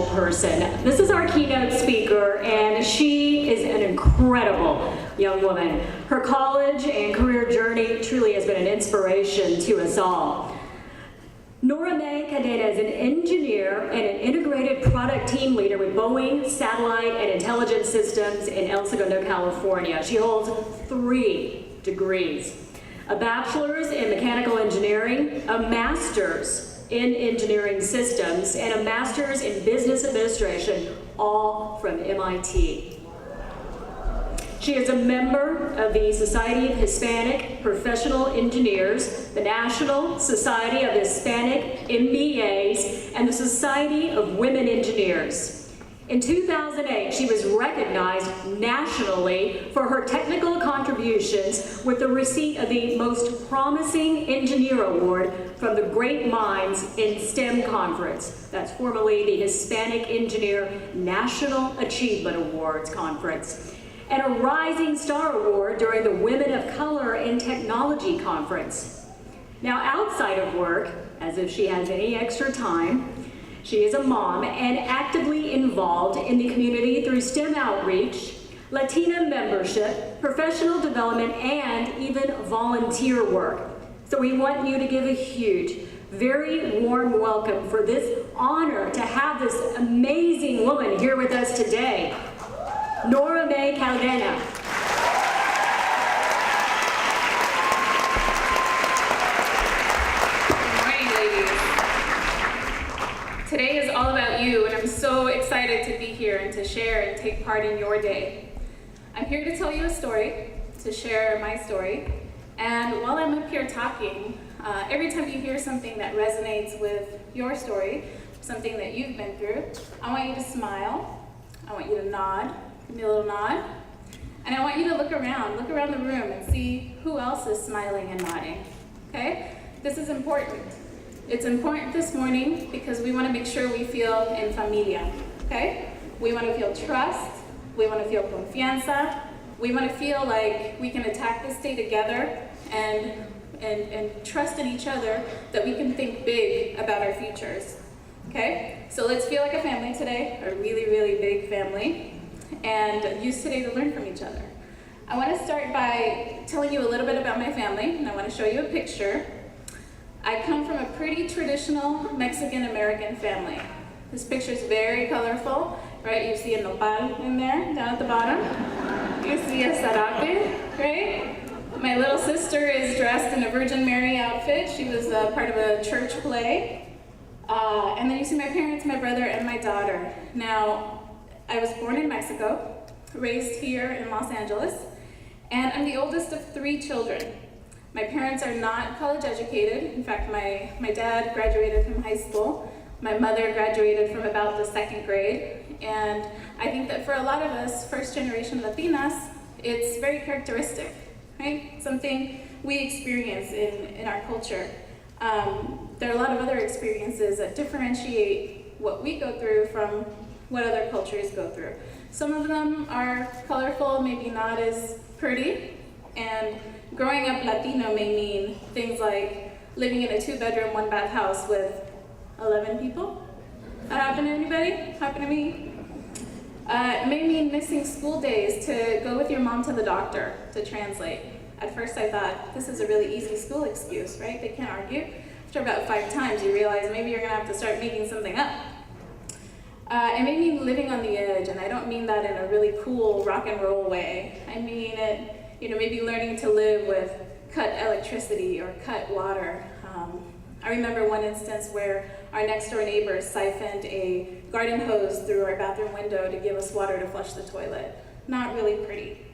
special person. This is our keynote speaker, and she is an incredible young woman. Her college and career journey truly has been an inspiration to us all. Noramay Cadena is an engineer and an integrated product team leader with Boeing Satellite and Intelligence Systems in El Segundo, California. She holds 3 degrees: a bachelor's in mechanical engineering, a master's in engineering systems, and a master's in business administration, all from MIT. She is a member of the Society of Hispanic Professional Engineers, the National Society of Hispanic MBAs, and the Society of Women Engineers. In 2008, she was recognized nationally for her technical contributions with the receipt of the Most Promising Engineer Award from the Great Minds in STEM Conference. That's formerly the Hispanic Engineer National Achievement Awards Conference, and a Rising Star Award during the Women of Color in Technology Conference. Now, outside of work, as if she has any extra time, she is a mom and actively involved in the community through STEM outreach, Latina membership, professional development, and even volunteer work. So we want you to give a huge, very warm welcome for this honor to have this amazing woman here with us today, Noramay Cadena. Today is all about you, and I'm so excited to be here and to share and take part in your day. I'm here to tell you a story, to share my story, and while I'm up here talking, every time you hear something that resonates with your story, something that you've been through, I want you to smile, I want you to nod, give me a little nod, and I want you to look around the room and see who else is smiling and nodding, okay? This is important. It's important this morning because we want to make sure we feel en familia, okay? We want to feel trust, we want to feel confianza, we want to feel like we can attack this day together and trust in each other that we can think big about our futures, okay? So let's feel like a family today, a really, really big family, and use today to learn from each other. I want to start by telling you a little bit about my family, and I want to show you a picture. I come from a pretty traditional Mexican-American family. This picture is very colorful, right? You see a nopal in there, down at the bottom. You see a sarape, right? My little sister is dressed in a Virgin Mary outfit. She was part of a church play. And then you see my parents, my brother, and my daughter. Now, I was born in Mexico, raised here in Los Angeles, and I'm the oldest of 3 children. My parents are not college educated. In fact, my dad graduated from high school. My mother graduated from about the 2nd grade. And I think that for a lot of us, first generation Latinas, it's very characteristic, right? Something we experience in our culture. There are a lot of other experiences that differentiate what we go through from what other cultures go through. Some of them are colorful, maybe not as pretty, and growing up Latino may mean things like living in a 2-bedroom, 1-bath house with 11 people. That happen to anybody? Happen to me? It may mean missing school days to go with your mom to the doctor to translate. At first I thought, this is a really easy school excuse, right? They can't argue. After about 5 times, you realize maybe you're gonna have to start making something up. It may mean living on the edge, and I don't mean that in a really cool rock and roll way. I mean it, maybe learning to live with cut electricity or cut water. I remember one instance where our next door neighbor siphoned a garden hose through our bathroom window to give us water to flush the toilet. Not really pretty.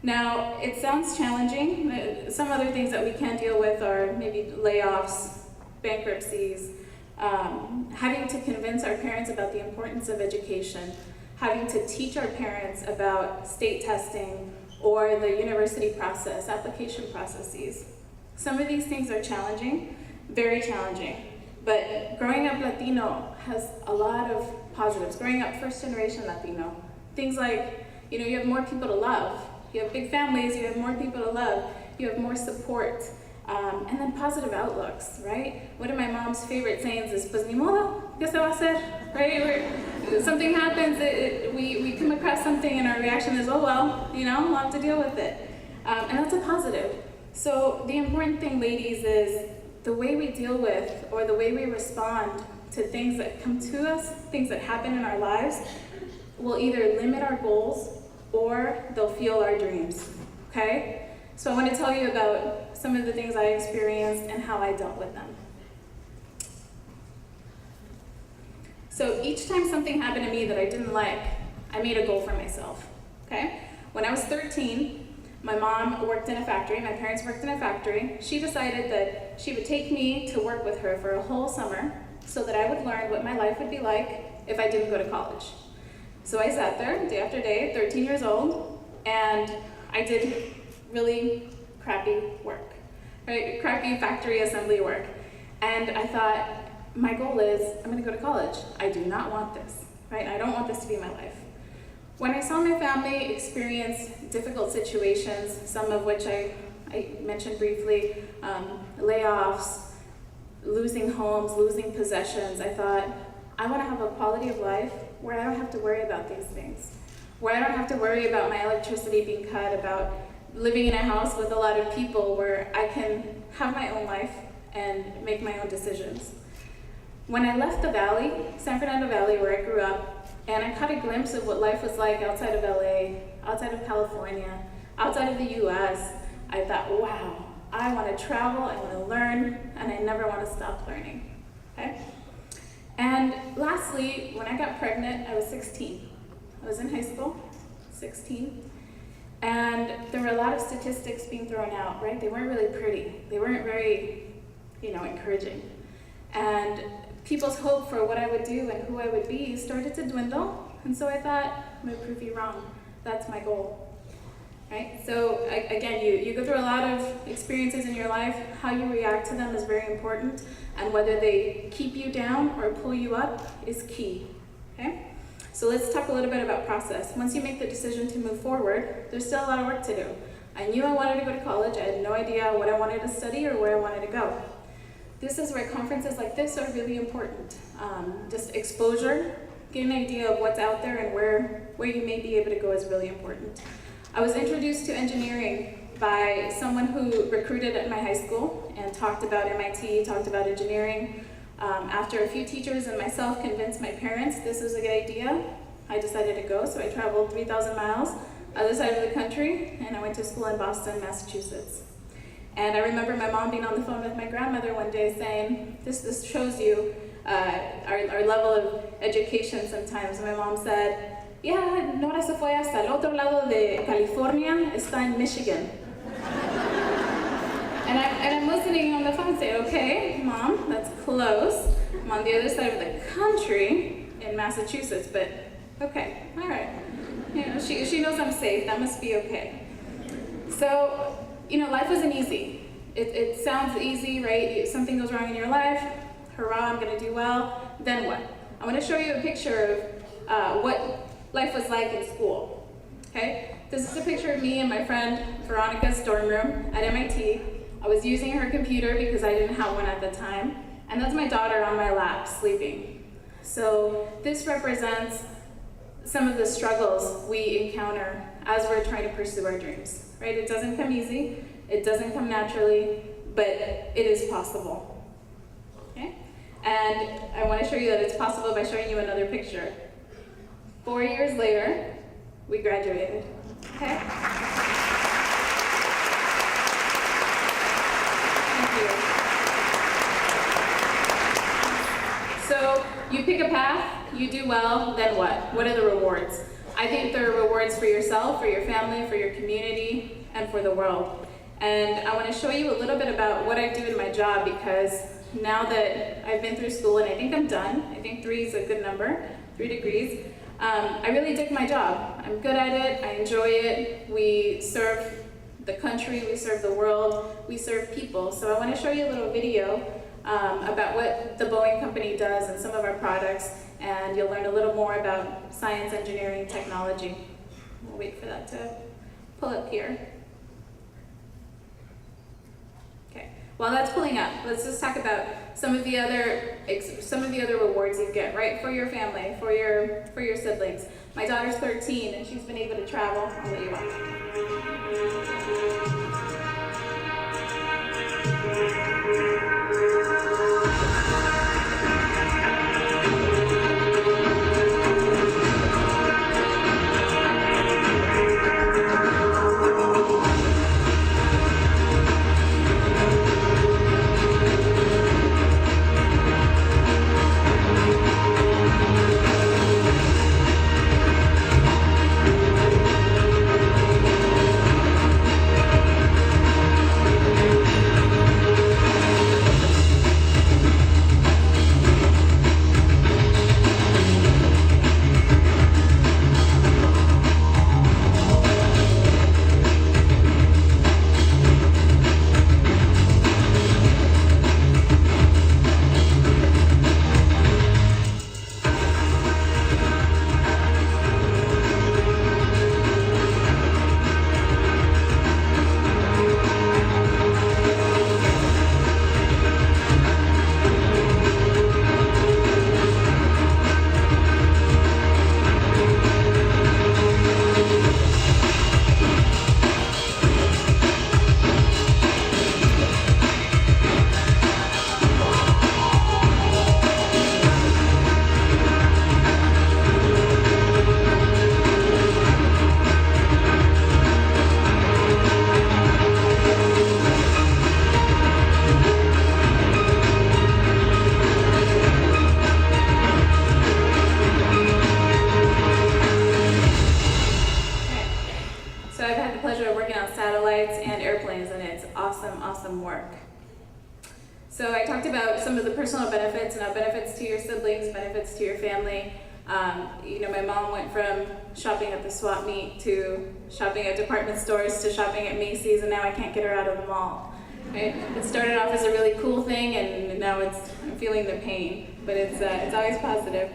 Now, it sounds challenging. Some other things that we can deal with are maybe layoffs, bankruptcies, having to convince our parents about the importance of education, having to teach our parents about state testing or the university process, application processes. Some of these things are challenging, very challenging, but growing up Latino has a lot of positives. Growing up first generation Latino, things like, you have more people to love. You have big families, you have more people to love, you have more support. And then positive outlooks, right? One of my mom's favorite sayings is, pues ni modo, ¿qué se va a hacer? Right? Something happens, we come across something and our reaction is, oh well, we'll have to deal with it. And that's a positive. So the important thing, ladies, is the way we deal with or the way we respond to things that come to us, things that happen in our lives, will either limit our goals or they'll fuel our dreams, okay? So I want to tell you about some of the things I experienced and how I dealt with them. So each time something happened to me that I didn't like, I made a goal for myself, okay? When I was 13, my mom worked in a factory, my parents worked in a factory. She decided that she would take me to work with her for a whole summer so that I would learn what my life would be like if I didn't go to college. So I sat there day after day, 13 years old, and I did really crappy work, right? Crappy factory assembly work. And I thought, my goal is, I'm gonna go to college. I do not want this, right? I don't want this to be my life. When I saw my family experience difficult situations, some of which I mentioned briefly, layoffs, losing homes, losing possessions, I thought, I wanna have a quality of life where I don't have to worry about these things, where I don't have to worry about my electricity being cut, about living in a house with a lot of people where I can have my own life and make my own decisions. When I left the valley, San Fernando Valley, where I grew up, and I caught a glimpse of what life was like outside of LA, outside of California, outside of the US, I thought, wow, I want to travel, I want to learn, and I never want to stop learning, okay? And lastly, when I got pregnant, I was 16. I was in high school, 16. And there were a lot of statistics being thrown out, right? They weren't really pretty. They weren't very, encouraging. And people's hope for what I would do and who I would be started to dwindle. And so I thought, I'm gonna prove you wrong. That's my goal, right? So again, you go through a lot of experiences in your life. How you react to them is very important. And whether they keep you down or pull you up is key, okay? So let's talk a little bit about process. Once you make the decision to move forward, there's still a lot of work to do. I knew I wanted to go to college. I had no idea what I wanted to study or where I wanted to go. This is where conferences like this are really important. Just exposure, get an idea of what's out there and where you may be able to go is really important. I was introduced to engineering by someone who recruited at my high school and talked about MIT, talked about engineering. After a few teachers and myself convinced my parents this was a good idea, I decided to go. So I traveled 3,000 miles other side of the country, and I went to school in Boston, Massachusetts. And I remember my mom being on the phone with my grandmother one day saying, this shows you our level of education sometimes. My mom said, yeah, Nora se fue hasta el otro lado de California, está en Michigan. And I'm listening on the phone saying, okay, Mom, that's close. I'm on the other side of the country in Massachusetts, but okay, all right. She knows I'm safe, that must be okay. So, life isn't easy. It sounds easy, right? Something goes wrong in your life, hurrah, I'm gonna do well, then what? I wanna show you a picture of what life was like in school, okay? This is a picture of me and my friend Veronica's dorm room at MIT. I was using her computer because I didn't have one at the time, and that's my daughter on my lap, sleeping. So this represents some of the struggles we encounter as we're trying to pursue our dreams, right? It doesn't come easy, it doesn't come naturally, but it is possible, okay? And I want to show you that it's possible by showing you another picture. 4 years later, we graduated, okay? So you pick a path, you do well, then what? What are the rewards? I think there are rewards for yourself, for your family, for your community, and for the world. And I want to show you a little bit about what I do in my job, because now that I've been through school and I think I'm done, I think 3 is a good number, 3 degrees, I really dig my job. I'm good at it, I enjoy it. We serve the country, we serve the world, we serve people. So I want to show you a little video about what the Boeing company does and some of our products, and you'll learn a little more about science, engineering, technology. We'll wait for that to pull up here. Okay, While that's pulling up, let's just talk about some of the other rewards you get, right? For your family, for your siblings. My daughter's 13 and she's been able to travel. I'll let you watch. Awesome work. So I talked about some of the personal benefits, now benefits to your siblings, benefits to your family. My mom went from shopping at the swap meet to shopping at department stores to shopping at Macy's, and now I can't get her out of the mall. Right? It started off as a really cool thing, and now I'm feeling the pain, but it's always positive.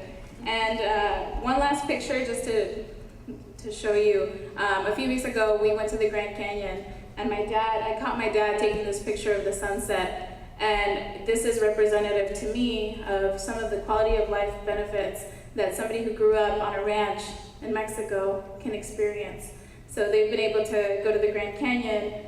And one last picture just to show you. A few weeks ago, we went to the Grand Canyon, and I caught my dad taking this picture of the sunset, and this is representative to me of some of the quality of life benefits that somebody who grew up on a ranch in Mexico can experience. So they've been able to go to the Grand Canyon,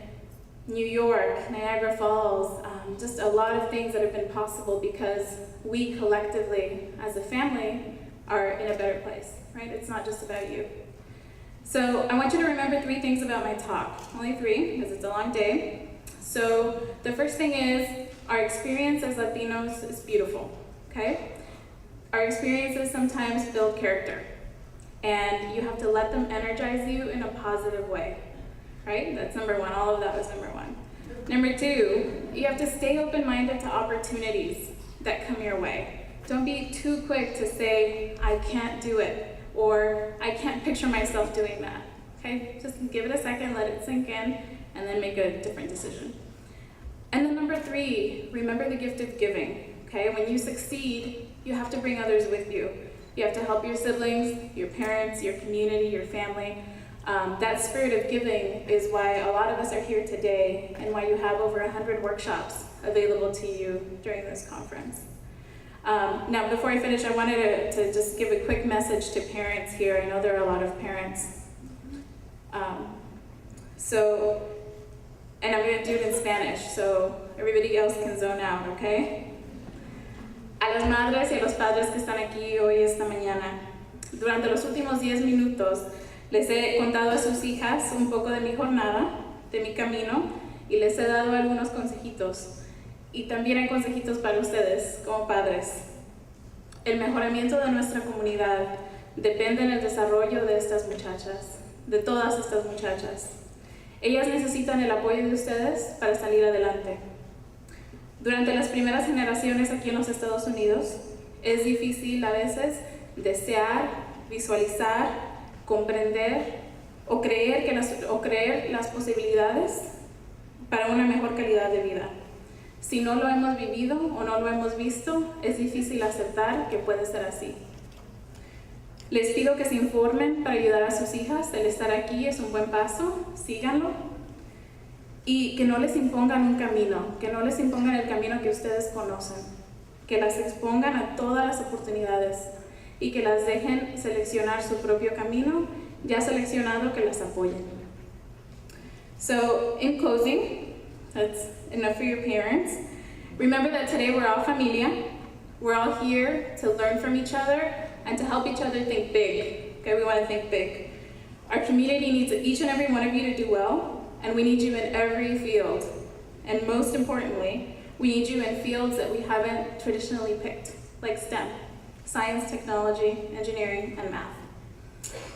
New York, Niagara Falls, just a lot of things that have been possible because we collectively, as a family, are in a better place, right? It's not just about you. So I want you to remember 3 things about my talk. Only 3, because it's a long day. So the first thing is, our experience as Latinos is beautiful, okay? Our experiences sometimes build character, and you have to let them energize you in a positive way, right? That's number 1. All of that was number 1. Number 2, you have to stay open-minded to opportunities that come your way. Don't be too quick to say, I can't do it, or I can't picture myself doing that, okay? Just give it a second, let it sink in, and then make a different decision. And then number 3, remember the gift of giving, okay? When you succeed, you have to bring others with you. You have to help your siblings, your parents, your community, your family. That spirit of giving is why a lot of us are here today and why you have over 100 workshops available to you during this conference. Now, before I finish, I wanted to just give a quick message to parents here. I know there are a lot of parents. And I'm going to do it in Spanish, so everybody else can zone out, okay? A las madres y a los padres que están aquí hoy esta mañana, durante los últimos 10 minutos les he contado a sus hijas un poco de mi jornada, de mi camino, y les he dado algunos consejitos. Y también hay consejitos para ustedes como padres. El mejoramiento de nuestra comunidad depende en el desarrollo de estas muchachas, de todas estas muchachas. Ellas necesitan el apoyo de ustedes para salir adelante. Durante las primeras generaciones aquí en los Estados Unidos, es difícil a veces desear, visualizar, comprender o creer las posibilidades para una mejor calidad de vida. Si no lo hemos vivido o no lo hemos visto, es difícil aceptar que puede ser así. Les pido que se informen para ayudar a sus hijas. El estar aquí es un buen paso, síganlo. y que no les impongan un camino, que no les impongan el camino que ustedes conocen, que las expongan a todas las oportunidades y que las dejen seleccionar su propio camino, ya seleccionado, que las apoyen. So, in closing, that's enough for your parents. Remember that today we're all familia. We're all here to learn from each other and to help each other think big. Okay, we want to think big. Our community needs each and every one of you to do well, and we need you in every field. And most importantly, we need you in fields that we haven't traditionally picked, like STEM, science, technology, engineering, and math.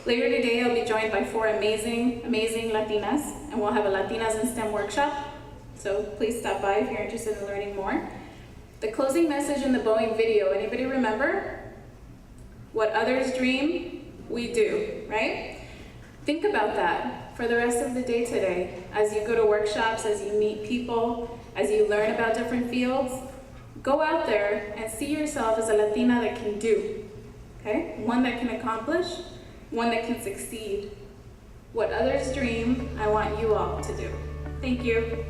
Later today, I'll be joined by 4 amazing Latinas, and we'll have a Latinas in STEM workshop, so please stop by if you're interested in learning more. The closing message in the Boeing video, anybody remember? What others dream, we do, right? Think about that for the rest of the day today. As you go to workshops, as you meet people, as you learn about different fields, go out there and see yourself as a Latina that can do, okay? One that can accomplish, one that can succeed. What others dream, I want you all to do. Thank you.